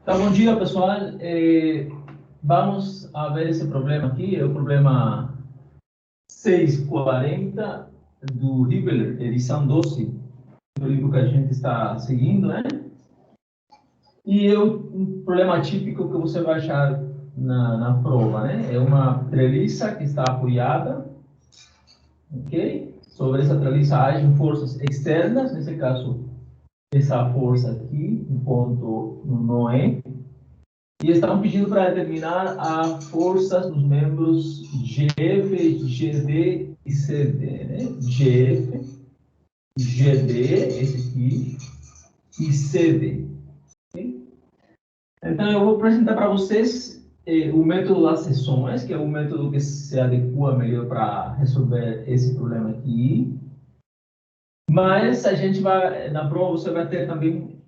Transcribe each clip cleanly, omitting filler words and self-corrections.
Tá, bom dia, pessoal. Vamos a ver esse problema aqui, é o problema 640 do Hibbeler, edição 12, do livro que a gente está seguindo, né? E é um problema típico que você vai achar na prova, né? É uma treliça que está apoiada, ok? Sobre essa treliça agem forças externas, nesse caso, essa força aqui, um ponto no Noé. E estão pedindo para determinar as forças dos membros GF, GD e CD, né? GF, GD, esse aqui, e CD. Okay? Então, eu vou apresentar para vocês o método das seções, que é o método que se adequa melhor para resolver esse problema aqui. Mas a gente vai, na prova, você vai ter também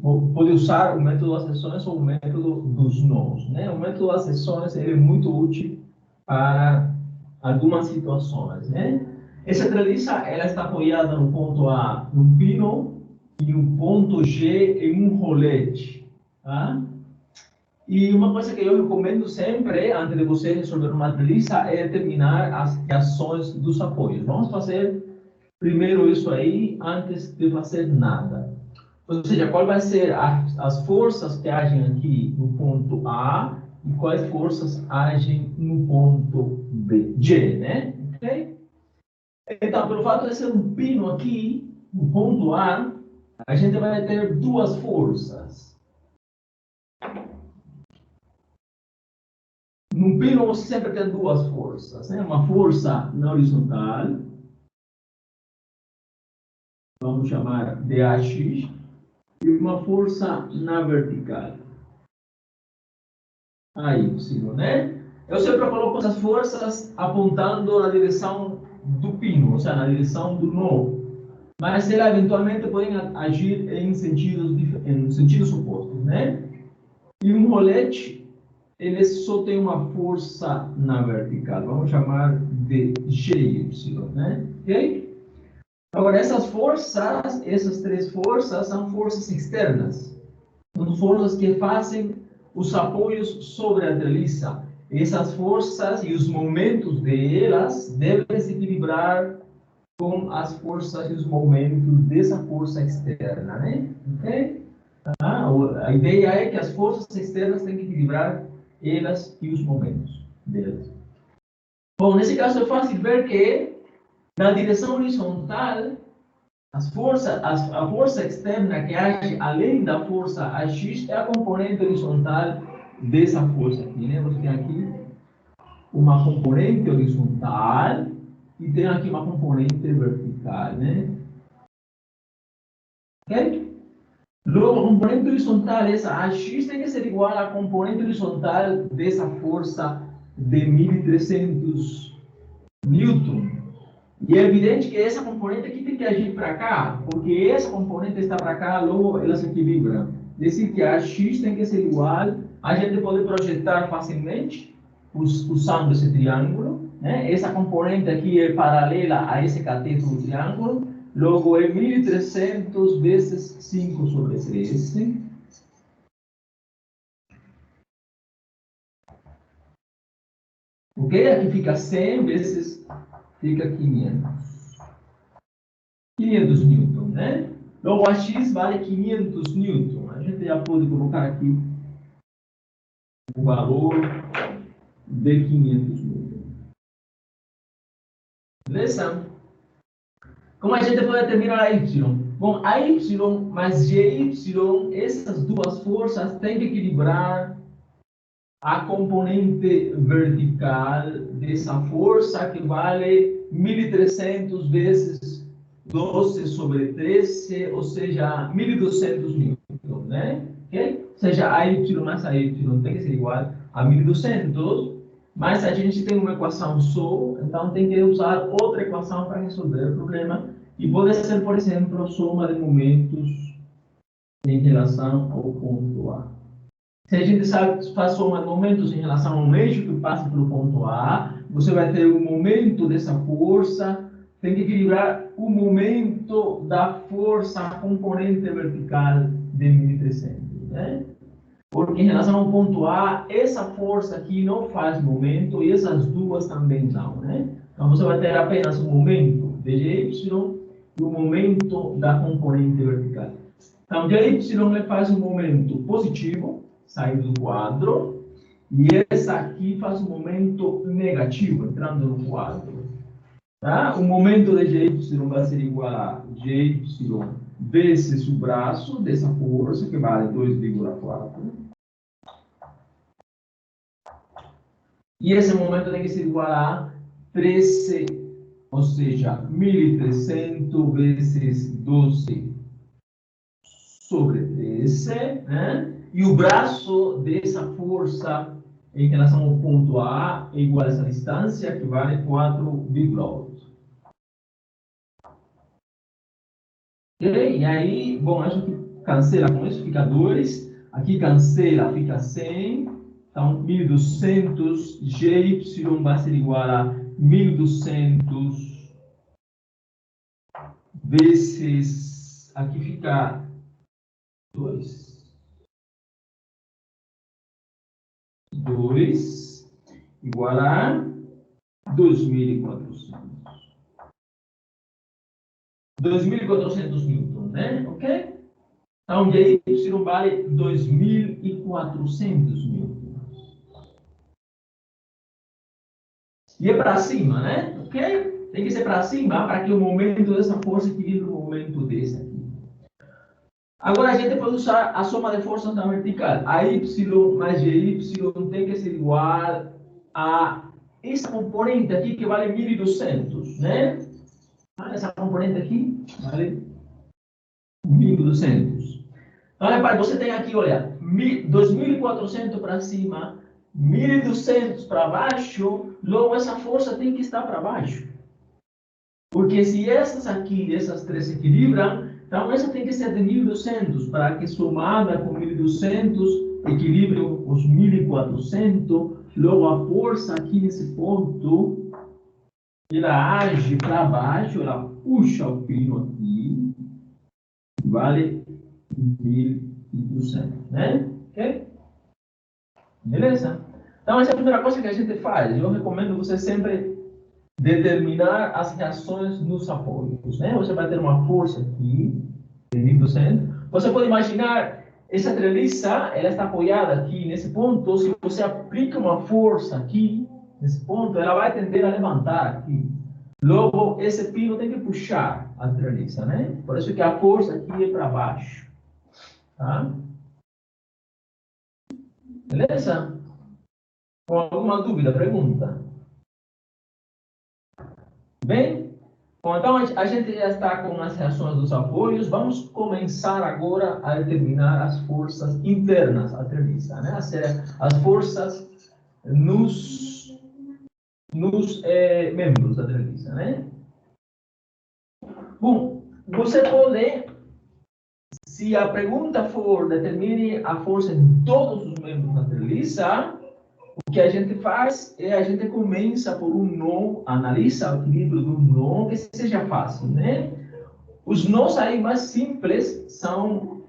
pode usar o método das seções ou o método dos nós, né? O método das seções é muito útil para algumas situações, né? Essa treliça ela está apoiada no ponto A num pino e no ponto G em um rolete, tá? E uma coisa que eu recomendo sempre, antes de você resolver uma treliça, é determinar as ações dos apoios. Vamos fazer primeiro isso aí, antes de fazer nada. Ou seja, qual vai ser as forças que agem aqui no ponto A e quais forças agem no ponto B, G, né? Okay? Então, pelo fato de ser um pino aqui, no ponto A, a gente vai ter duas forças. No pino você sempre tem duas forças, né? Uma força na horizontal, vamos chamar de AX, e uma força na vertical, AY, né? Eu sempre coloco essas forças apontando na direção do pino, ou seja, na direção do nó. Mas elas eventualmente podem agir em sentidos opostos, né? E um rolete, ele só tem uma força na vertical. Vamos chamar de GY, né? Ok? Agora, essas três forças, são forças externas. São forças que fazem os apoios sobre a treliça. Essas forças e os momentos delas devem se equilibrar com as forças e os momentos dessa força externa, né? Okay? A ideia é que as forças externas têm que equilibrar elas e os momentos delas. Bom, nesse caso é fácil ver que na direção horizontal a força externa que age além da força AX é a componente horizontal dessa força aqui, né? Você tem aqui uma componente horizontal e tem aqui uma componente vertical, né? Ok? Logo, a componente horizontal, essa AX tem que ser igual à componente horizontal dessa força de 1.300 newton. E é evidente que essa componente aqui tem que agir para cá, porque essa componente está para cá, logo ela se equilibra. Decir que a x tem que ser igual, a gente pode projetar facilmente usando esse triângulo, né? Essa componente aqui é paralela a esse cateto do triângulo, logo é 1.300 vezes 5 sobre 13. Ok? Aqui fica 100 vezes, fica 500. 500 newton, né? Então, o AX vale 500 newton. A gente já pode colocar aqui o valor de 500 newton. Beleza? Como a gente pode determinar a Y? Bom, a Y mais GY, essas duas forças têm que equilibrar a componente vertical dessa força, que vale 1.300 vezes 12 sobre 13, ou seja, 1.200 newton, né? Okay? Ou seja, a Y mais a Y tem que ser igual a 1.200, mas a gente tem uma equação só, então tem que usar outra equação para resolver o problema, e pode ser, por exemplo, a soma de momentos em relação ao ponto A. Se a gente faz soma de momentos em relação ao eixo que passa pelo ponto A, você vai ter o momento dessa força, tem que equilibrar o momento da força componente vertical de 1.300. né? Porque em relação ao ponto A, essa força aqui não faz momento e essas duas também não, né? Então você vai ter apenas o momento de GY e o momento da componente vertical. Então, GY faz um momento positivo, saindo do quadro, e essa aqui faz um momento negativo, entrando no quadro. Tá? O momento de GY vai ser igual a GY vezes o braço dessa força, que vale 2,4. E esse momento tem que ser igual a 13, ou seja, 1.300 vezes 12 sobre 13, né? E o braço dessa força em relação ao ponto A é igual a essa distância, que vale 4,8. E aí, bom, acho que cancela com isso, fica 2. Aqui cancela, fica 100. Então, 1.200, GY vai ser igual a 1.200 vezes, aqui fica 2 igual a 2.400. 2.400 newton, né? Ok? Então, GY vale 2.400 newton. E é para cima, né? Ok? Tem que ser para cima para que o momento dessa força equilibre o momento desse aqui. Agora a gente pode usar a soma de forças na vertical. A Y mais GY tem que ser igual a essa componente aqui que vale 1.200, né? Essa componente aqui vale 1.200. Então, repare, você tem aqui, olha, 2.400 para cima, 1.200 para baixo, logo essa força tem que estar para baixo. Porque se essas aqui, essas três se equilibram, então essa tem que ser de 1.200, para que somada com 1.200 equilibre os 1.400, logo a força aqui nesse ponto, ela age para baixo, ela puxa o pino aqui, vale 1.200, né? Ok? Beleza? Então, essa é a primeira coisa que a gente faz. Eu recomendo você sempre determinar as reações nos apoios, né? Você vai ter uma força aqui, de 1.200. Você pode imaginar, essa treliça, ela está apoiada aqui nesse ponto. Se você aplica uma força aqui, nesse ponto, ela vai tender a levantar aqui. Logo, esse pino tem que puxar a treliça, né? Por isso que a força aqui é para baixo. Tá? Beleza? Com alguma dúvida, pergunta? Bem? Bom, então a gente já está com as reações dos apoios. Vamos começar agora a determinar as forças internas à treliça, né? As forças nos membros da treliça, né? Bom, você pode, se a pergunta for determine a força em todos os membros da treliça, o que a gente faz é a gente começa por um nó, analisa o equilíbrio do nó, que seja fácil, né? Os nós aí mais simples são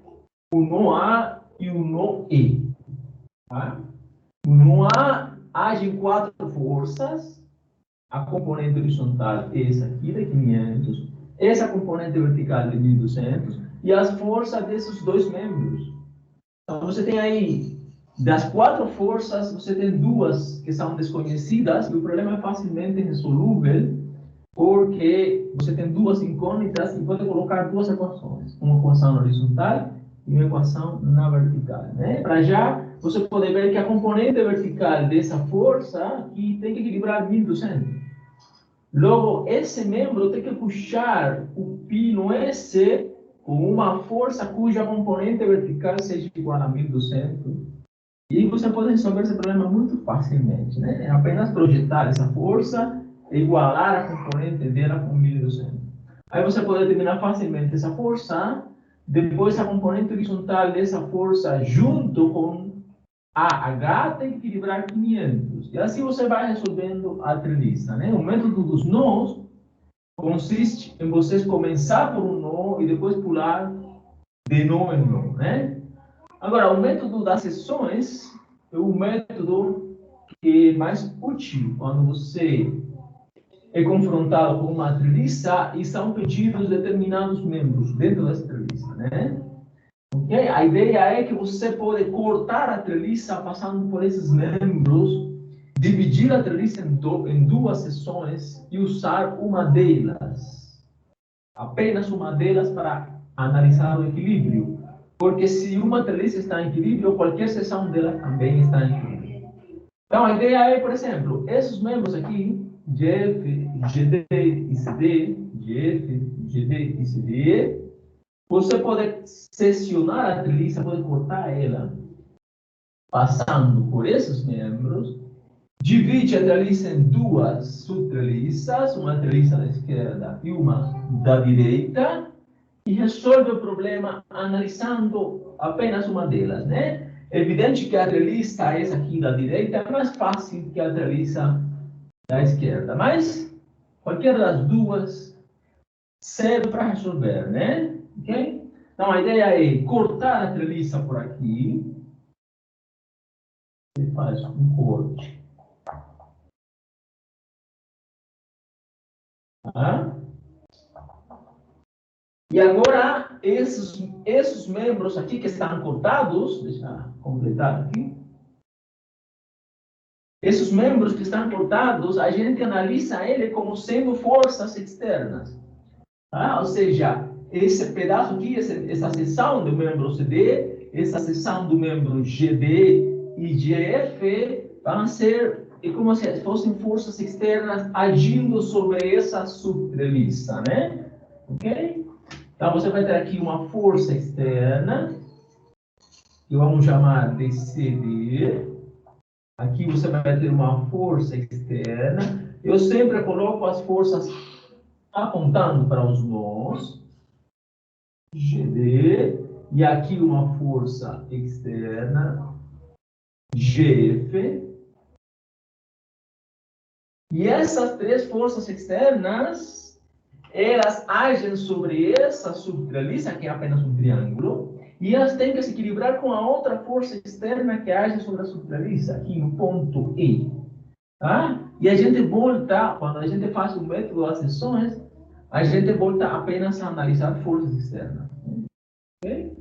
o nó A e o nó E. Tá? O nó A age em 4 forças. A componente horizontal é essa aqui de 500. Essa componente vertical de 1.200. E as forças desses dois membros. Então, você tem aí, das 4 forças, você tem 2 que são desconhecidas. E o problema é facilmente resolúvel, porque você tem 2 incógnitas e pode colocar 2 equações. Uma equação na horizontal e uma equação na vertical. Né? Para já, você pode ver que a componente vertical dessa força aqui tem que equilibrar 1.200. Logo, esse membro tem que puxar o pino S com uma força cuja componente vertical seja igual a 1.200. E você pode resolver esse problema muito facilmente. Né? É apenas projetar essa força e igualar a componente dela com 1.200. Aí você pode determinar facilmente essa força, depois a componente horizontal dessa força junto com a H tem que equilibrar 500. E assim você vai resolvendo a treliça. Né? O método dos nós consiste em vocês começar por um nó e depois pular de nó em nó. Né? Agora, o método das seções é o método que é mais útil quando você é confrontado com uma treliça e são pedidos determinados membros dentro dessa treliça, né? Okay? A ideia é que você pode cortar a treliça passando por esses membros, dividir a treliça em duas seções e usar uma delas, apenas uma delas para analisar o equilíbrio. Porque se uma treliça está em equilíbrio, qualquer seção dela também está em equilíbrio. Então, a ideia é, por exemplo, esses membros aqui, GF, GD e CD, GF, GD e CD, você pode seccionar a treliça, pode cortar ela, passando por esses membros, divide a treliça em duas subtreliças, uma treliça da esquerda e uma da direita, e resolve o problema analisando apenas uma delas, né? É evidente que a treliça, essa aqui da direita, é mais fácil que a treliça da esquerda, mas qualquer das duas serve para resolver, né? Ok? Então, a ideia é cortar a treliça por aqui. Você faz um corte. Tá? E agora, esses membros aqui que estão cortados, deixa eu completar aqui. Esses membros que estão cortados, a gente analisa ele como sendo forças externas. Tá? Ou seja, esse pedaço aqui, essa seção do membro CD, essa seção do membro GD e GF vão ser como se fossem forças externas agindo sobre essa subtreliça, né? Ok? Então, você vai ter aqui uma força externa, que vamos chamar de CD. Aqui você vai ter uma força externa. Eu sempre coloco as forças apontando para os nós. GD, e aqui uma força externa, GF. E essas três forças externas, elas agem sobre essa subtreliça, que é apenas um triângulo, e elas têm que se equilibrar com a outra força externa que age sobre a subtreliça, aqui no ponto E. Tá? E a gente volta, quando a gente faz o método das seções, a gente volta apenas a analisar forças externas. Ok?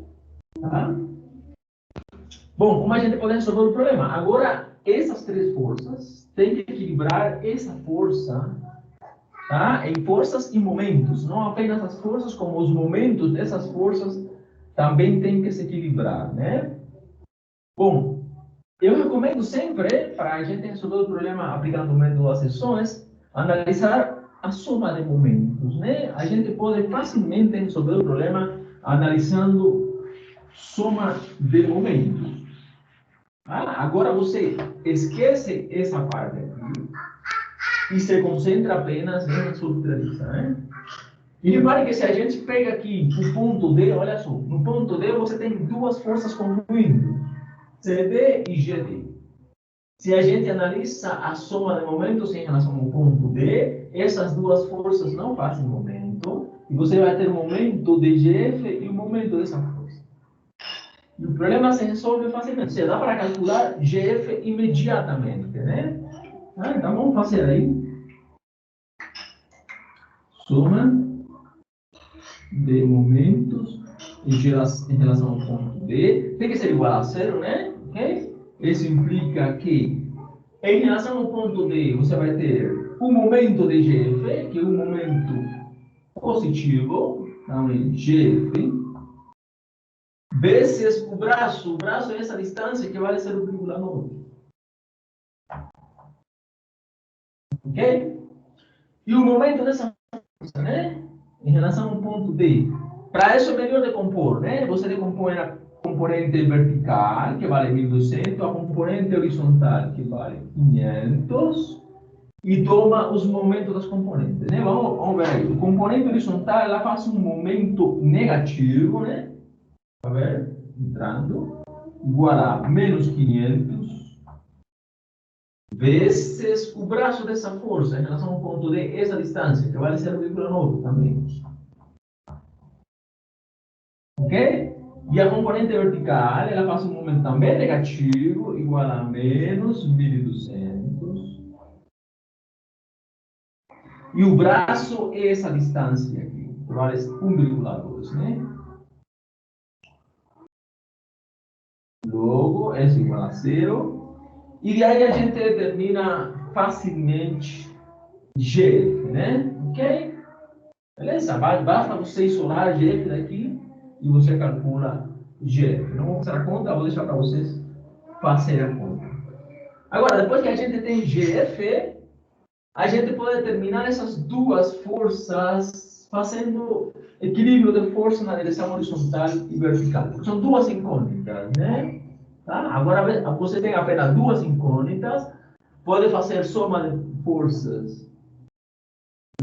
Tá? Bom, como a gente pode resolver o problema? Agora, essas três forças têm que equilibrar essa força, tá? Em forças e momentos. Não apenas as forças, como os momentos dessas forças também têm que se equilibrar, né? Bom, eu recomendo sempre, para a gente resolver o problema aplicando o método das seções, analisar a soma de momentos, né? A gente pode facilmente resolver o problema analisando soma de momentos. Ah, agora você esquece essa parte aqui e se concentra apenas na subtreliça, né? E repare que se a gente pega aqui o ponto D, olha só, no ponto D você tem duas forças confluindo, CD e GD. Se a gente analisa a soma de momentos em relação ao ponto D, essas duas forças não fazem momento, e você vai ter o momento de GF e o momento dessa força. E o problema se resolve facilmente. Você dá para calcular GF imediatamente, né? Então vamos fazer aí. Soma de momentos em relação ao ponto D. Tem que ser igual a zero, né? Okay? Isso implica que em relação ao ponto D, você vai ter o momento de GF, que é um momento positivo. Então, é GF. Vezes o braço é essa distância que vale 0,9. Ok? E o momento dessa força, né? Em relação ao ponto D. Para isso é melhor decompor, né? Você decompõe a componente vertical, que vale 1.200, a componente horizontal, que vale 500, e toma os momentos das componentes, né? Vamos ver aí. O componente horizontal, ela faz um momento negativo, né? Tá ver? Entrando. Igual a menos 500 vezes o braço dessa força em relação ao ponto D, essa distância, que vale 0,9 também. Ok? E a componente vertical, ela faz um momento também negativo, igual a menos 1.200. E o braço é essa distância aqui, que vale 1,2, né? Logo, é igual a zero. E daí a gente determina facilmente GF, né? Ok? Beleza? Basta você isolar GF daqui e você calcula GF. Não vou fazer a conta, vou deixar para vocês fazerem a conta. Agora, depois que a gente tem GF, a gente pode determinar essas duas forças fazendo equilíbrio de força na direção horizontal e vertical. São duas incógnitas, né? Tá? Agora você tem apenas duas incógnitas, pode fazer soma de forças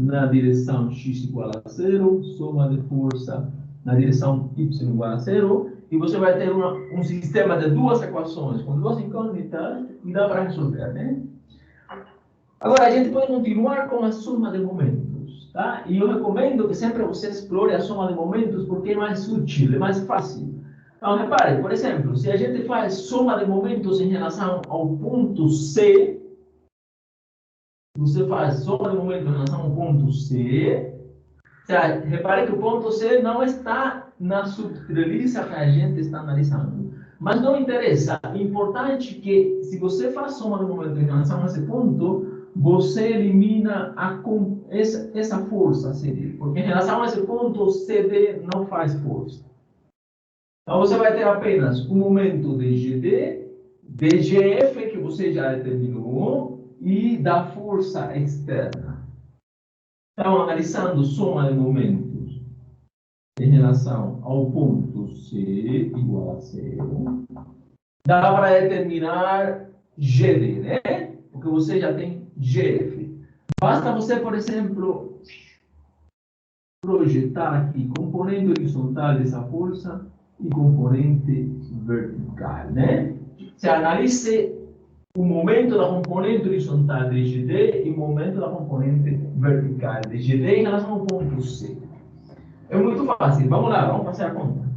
na direção x igual a zero, soma de força na direção y igual a zero, e você vai ter um sistema de duas equações com duas incógnitas e dá para resolver, né? Agora, a gente pode continuar com a soma de momentos, tá? E eu recomendo que sempre você explore a soma de momentos porque é mais útil, é mais fácil. Então, repare, por exemplo, se a gente faz soma de momentos em relação ao ponto C, você faz soma de momentos em relação ao ponto C, repare que o ponto C não está na subtreliça que a gente está analisando. Mas não interessa. É importante que, se você faz soma de momentos em relação a esse ponto, você elimina essa força CD. Porque em relação a esse ponto, CD não faz força. Então, você vai ter apenas o momento de GD, DGF, que você já determinou, e da força externa. Então, analisando soma de momentos em relação ao ponto C igual a zero, dá para determinar GD, né? Porque você já tem GF. Basta você, por exemplo, projetar aqui componente horizontal dessa força e componente vertical, né? Se analise o momento da componente horizontal de GD e o momento da componente vertical de GD em relação ao ponto C. É muito fácil. Vamos lá, vamos fazer a conta.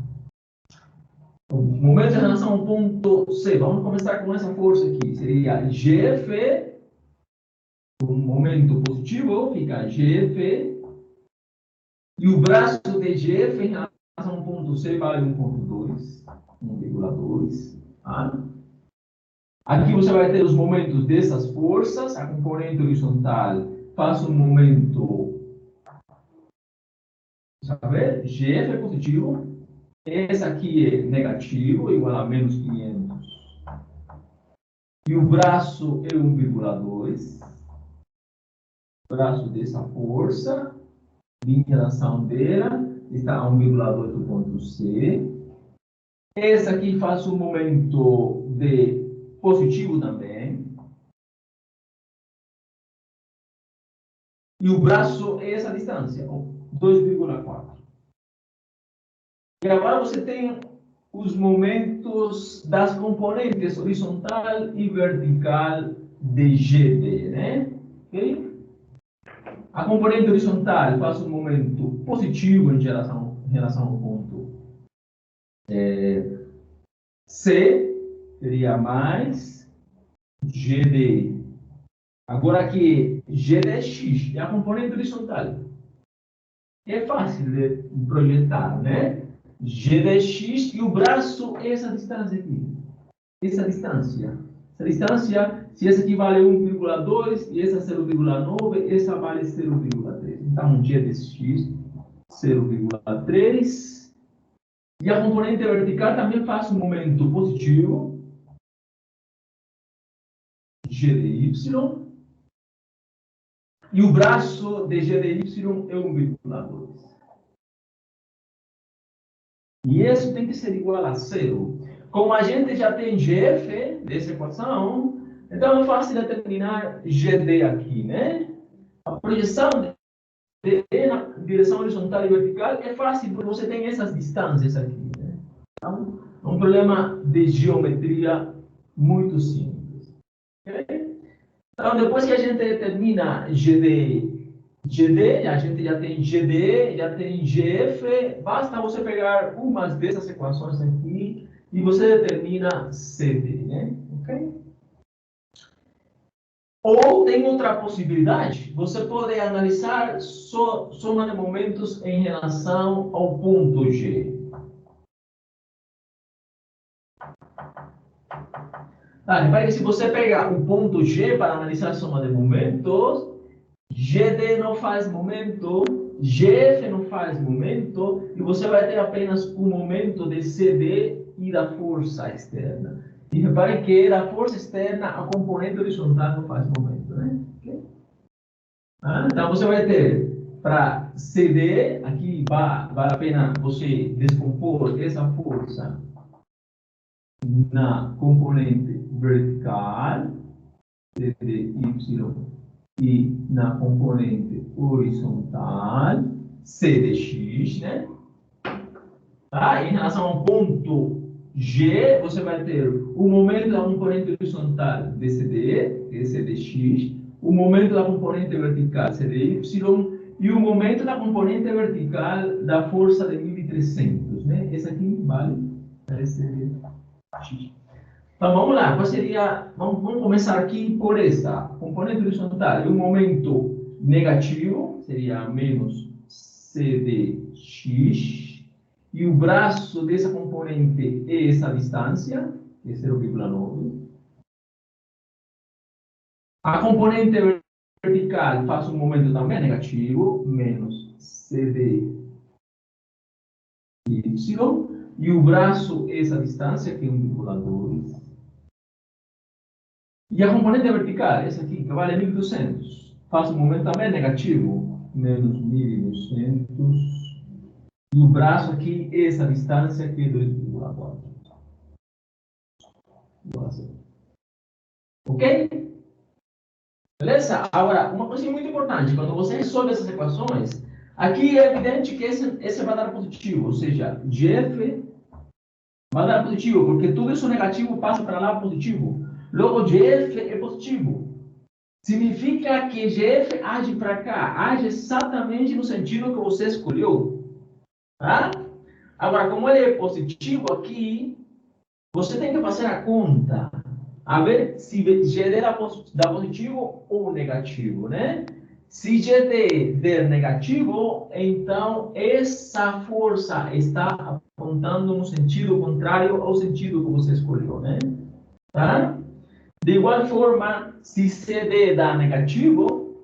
O momento em relação ao ponto C, vamos começar com essa força aqui. Seria GF, um momento positivo, fica GF, e o braço de GF em relação ao ponto C vale 1,2. 1,2. Tá? Aqui você vai ter os momentos dessas forças. A componente horizontal faz um momento, sabe? GF é positivo. Esse aqui é negativo, igual a menos 500. E o braço é 1,2. Braço dessa força, em relação dela, está a 1,2 do ponto C. Esse aqui faz um momento de positivo também. E o braço é essa distância, 2,4. E agora você tem os momentos das componentes horizontal e vertical de GD, né? Okay? A componente horizontal faz um momento positivo em relação ao ponto C, seria mais GD. Agora aqui, GDX é a componente horizontal. É fácil de projetar, né? GDX e o braço é essa distância aqui. Essa distância. Essa distância, se essa aqui vale 1,2 e essa 0,9, essa vale 0,3. Então, GDX 0,3. E a componente vertical também faz um momento positivo. GDY. E o braço de GDY é 1,2. E isso tem que ser igual a zero. Como a gente já tem GF dessa equação, então é fácil determinar GD aqui, né? A projeção de na direção horizontal e vertical é fácil porque você tem essas distâncias aqui, né? Então, é um problema de geometria muito simples. Okay? Então, depois que a gente determina GD GD, a gente já tem GD, já tem GF, basta você pegar umas dessas equações aqui e você determina CD, né? Ok? Ou tem outra possibilidade, você pode analisar soma de momentos em relação ao ponto G. Tá, repare que se você pegar o ponto G para analisar a soma de momentos, GD não faz momento, GF não faz momento, e você vai ter apenas o momento de CD e da força externa. E repare que da força externa, a componente horizontal não faz momento, né? Okay? Então você vai ter para CD, aqui vale a pena você descompor essa força na componente vertical, CDY, e na componente horizontal, C de x, né? Tá? Em relação ao ponto G, você vai ter o momento da componente horizontal DCD, esse de x, o momento da componente vertical CDY, e o momento da componente vertical da força de 1300, né? Esse aqui vale esse de x. Então vamos lá, qual seria? Vamos começar aqui por essa componente horizontal. O momento negativo seria menos CDX, e o braço dessa componente é essa distância, que é 0,9. A componente vertical faz um momento também negativo, menos CDY, e o braço é essa distância, que é 1,2. E a componente vertical, essa aqui, que vale 1.200, faz um momento também negativo, menos 1.200. E o braço aqui, essa distância aqui é 2,4. Ok? Beleza? Agora, uma coisa muito importante, quando você resolve essas equações, aqui é evidente que esse vai dar positivo, ou seja, GF vai dar positivo, porque tudo isso negativo passa para lá positivo. Logo, GF é positivo. Significa que GF age para cá, age exatamente no sentido que você escolheu. Tá? Agora, como ele é positivo aqui, você tem que fazer a conta. A ver se GD dá positivo ou negativo, né? Se GD der negativo, então essa força está apontando no sentido contrário ao sentido que você escolheu, né? Tá? De igual forma, se CD dá negativo,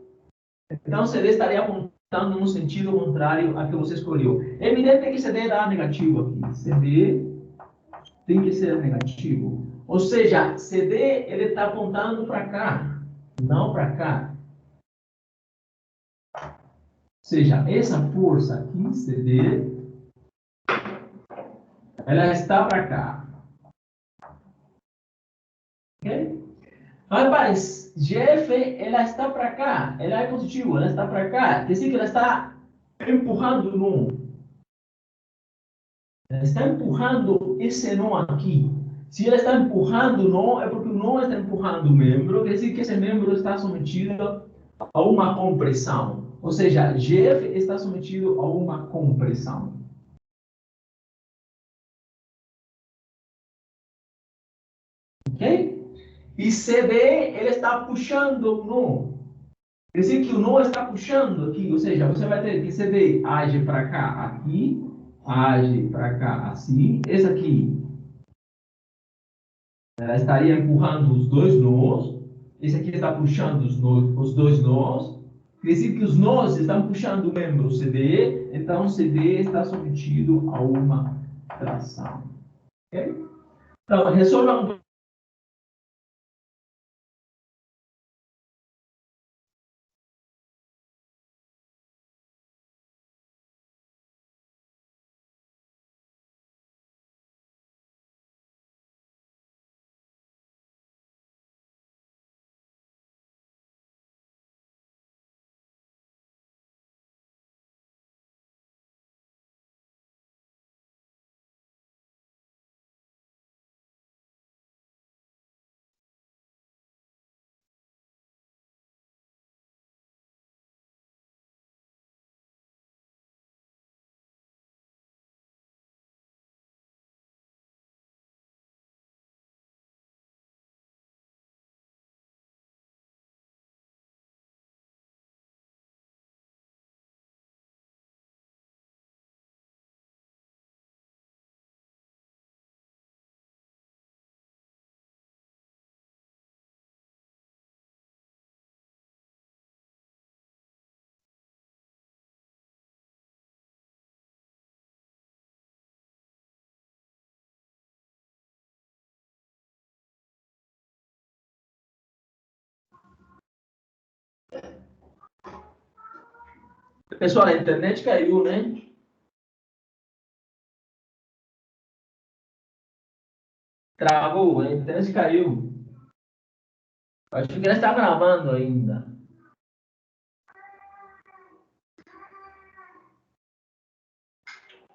então CD estaria apontando no sentido contrário a que você escolheu. É evidente que CD dá negativo aqui. CD tem que ser negativo. Ou seja, CD ele está apontando para cá, não para cá. Ou seja, essa força aqui, CD, ela está para cá. Ok? Rapaz, GF, ela está para cá, ela é positiva, ela está para cá. Quer dizer que ela está empurrando no. Ela está empurrando esse nó aqui. Se ela está empurrando o nó, é porque o nó está empurrando o membro, quer dizer que esse membro está submetido a uma compressão. Ou seja, GF está submetido a uma compressão. Ok? E CD, ele está puxando o nó. Quer dizer que o nó está puxando aqui, ou seja, você vai ter que CD age para cá aqui, age para cá assim. Esse aqui, ela estaria empurrando os dois nós. Esse aqui está puxando os dois nós. Quer dizer que os nós estão puxando o membro CD, então o CD está submetido a uma tração. Ok? Então, resolva um Pessoal, a internet caiu, né? Travou, a internet caiu. Acho que ele está gravando ainda.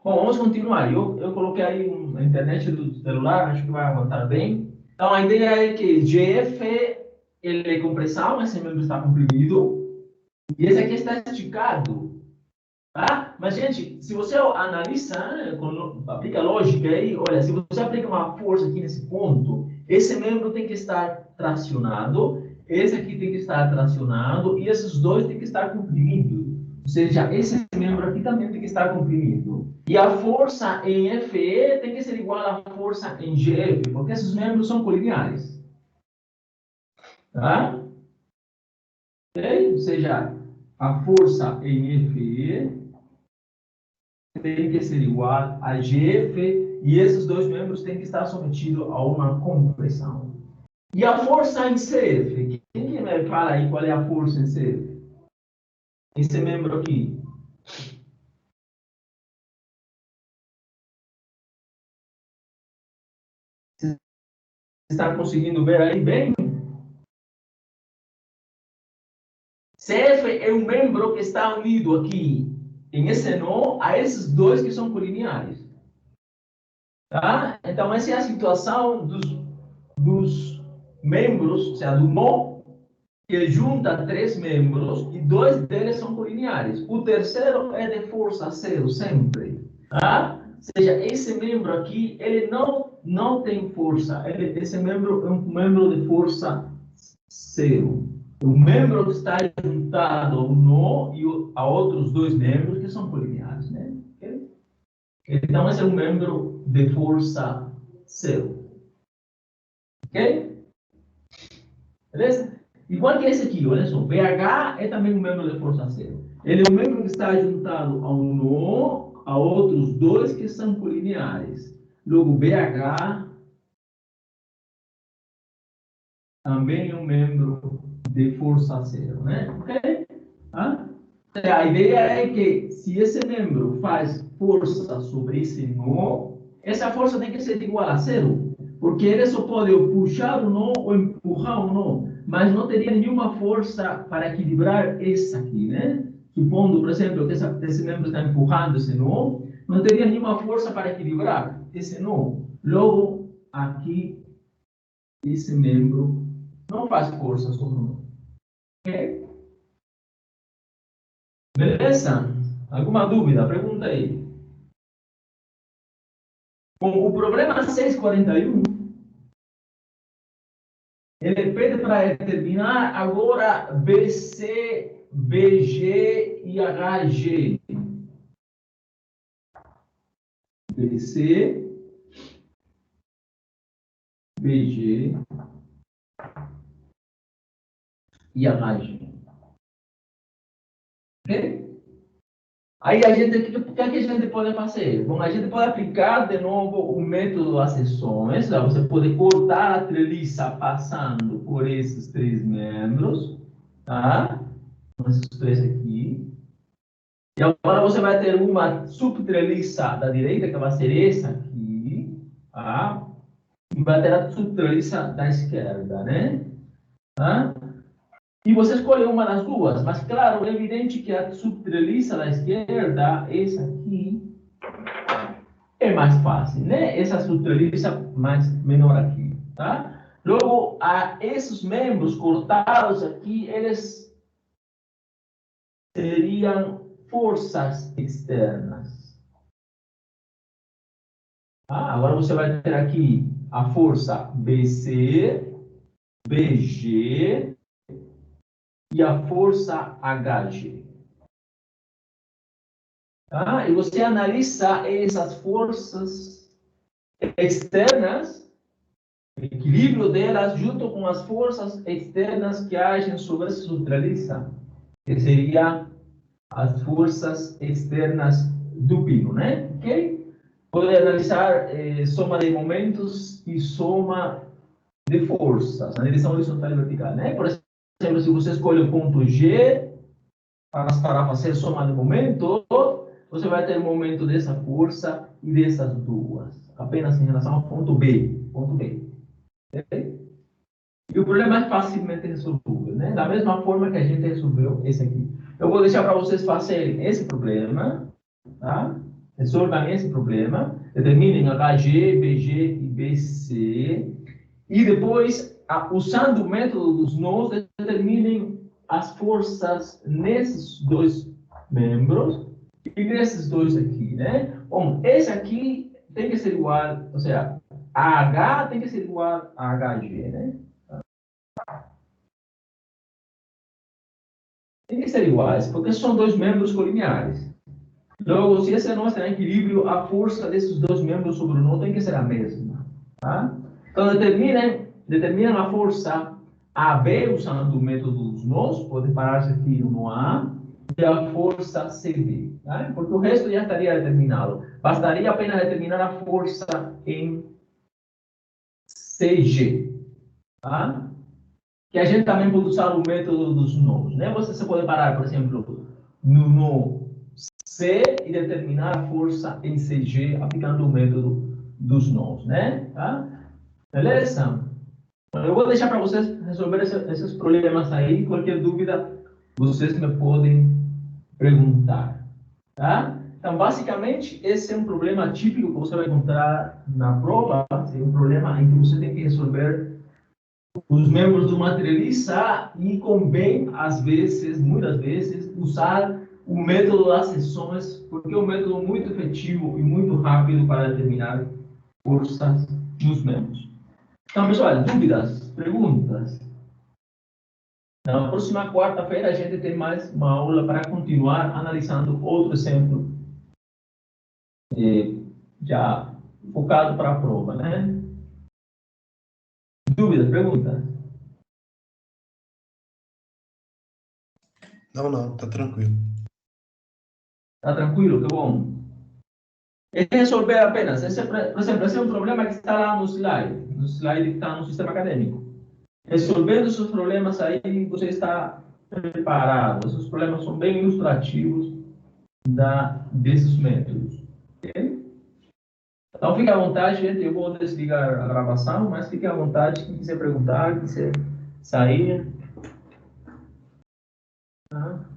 Bom, vamos continuar. Eu coloquei aí a internet do celular, acho que vai aguentar bem. Então, a ideia é que GF ele é compressão, esse membro está comprimido, e esse aqui está esticado. Tá? Mas, gente, se você analisa, aplica lógica aí, olha, se você aplica uma força aqui nesse ponto, esse membro tem que estar tracionado, esse aqui tem que estar tracionado, e esses dois têm que estar comprimidos. Ou seja, esse membro aqui também tem que estar comprimido. E a força em FE tem que ser igual à força em GF, porque esses membros são colineares. Tá? Okay? Ou seja, a força em FE tem que ser igual a GF, e esses dois membros têm que estar submetidos a uma compressão. E a força em CF? Quem que me fala aí qual é a força em CF? Esse membro aqui. Você está conseguindo ver aí bem? CF é um membro que está unido aqui, em esse nó, a esses dois que são colineares. Tá? Então, essa é a situação dos membros, ou seja, do nó, que junta três membros e dois deles são colineares. O terceiro é de força zero, sempre. Tá? Ou seja, esse membro aqui, ele não tem força. Esse membro é um membro de força zero. O membro que está juntado ao nó e a outros dois membros que são colineares. Né? Okay? Então, esse é um membro de força zero. Ok? Beleza? Igual que esse aqui, olha só. BH é também um membro de força zero. Ele é um membro que está juntado a um nó, a outros dois que são colineares. Logo, BH também é um membro de força zero, né? Ok? Ah? A ideia é que se esse membro faz força sobre esse nó, essa força tem que ser igual a zero, porque ele só pode puxar o nó ou empurrar o nó, mas não teria nenhuma força para equilibrar essa aqui, né? Supondo, por exemplo, que esse membro está empurrando esse nó, não teria nenhuma força para equilibrar esse nó. Logo, aqui, esse membro não faz força sobre o nó. Ok? Beleza? Alguma dúvida? Pergunta aí. Bom, o problema 641, ele pede para determinar agora BC, BG e HG. BC, BG e HG. Ok? Aí a gente, o que a gente pode fazer? Bom, a gente pode aplicar de novo o método acessões. Você pode cortar a treliça passando por esses três membros, tá? Esses três aqui. E agora você vai ter uma subtreliça da direita, que vai ser essa aqui, tá? E vai ter a subtreliça da esquerda, né? Tá? E você escolhe uma das duas, mas claro, é evidente que a subtreliça da esquerda, essa aqui, é mais fácil, né? Essa subtreliça menor aqui, tá? Logo, esses membros cortados aqui, eles seriam forças externas. Tá? Agora você vai ter aqui a força BC, BG e a força HG. Tá? E você analisa essas forças externas, o equilíbrio delas junto com as forças externas que agem sobre essa subtreliça, que seria as forças externas do pino, né? Ok? Pode analisar soma de momentos e soma de forças na direção horizontal e vertical, né? Por exemplo, se você escolhe o ponto G para fazer soma de momento, você vai ter um momento dessa força e dessas duas, apenas em relação ao ponto B. Ponto B. Okay? E o problema é facilmente resolvível, né? Da mesma forma que a gente resolveu esse aqui. Eu vou deixar para vocês fazerem esse problema, tá? Resolvam esse problema, determinem HG, BG e BC, e depois, usando o método dos nós, determinem as forças nesses dois membros e nesses dois aqui, né? Bom, esse aqui tem que ser igual, ou seja, AH tem que ser igual a HG, né? Tem que ser iguais, porque são dois membros colineares. Logo, se esse nó está em equilíbrio, a força desses dois membros sobre o nó tem que ser a mesma. Tá? Então, determinem a força AB usando o método dos nós, pode parar-se aqui no A, e a força CD. Tá? Porque o resto já estaria determinado. Bastaria apenas determinar a força em CG. Tá? Que a gente também pode usar o método dos nós. Né? Você pode parar, por exemplo, no nó C e determinar a força em CG aplicando o método dos nós, né? Tá? Beleza? Eu vou deixar para vocês resolver esses problemas aí. Qualquer dúvida, vocês me podem perguntar, tá? Então, basicamente, esse é um problema típico que você vai encontrar na prova. É um problema em que você tem que resolver os membros do materialista e convém, às vezes, muitas vezes, usar o método das seções, porque é um método muito efetivo e muito rápido para determinar forças nos membros. Então, pessoal, dúvidas, perguntas? Na próxima quarta-feira, a gente tem mais uma aula para continuar analisando outro exemplo, já focado para a prova, né? Dúvidas, perguntas? Não, tá tranquilo. Tá tranquilo? Que bom. É resolver apenas, por exemplo, esse é um problema que está lá no slide que está no sistema acadêmico. Resolvendo esses problemas aí, você está preparado. Esses problemas são bem ilustrativos desses métodos. Okay? Então, fique à vontade, gente. Eu vou desligar a gravação, mas fique à vontade. Quem quiser perguntar, quem quiser sair. Tá?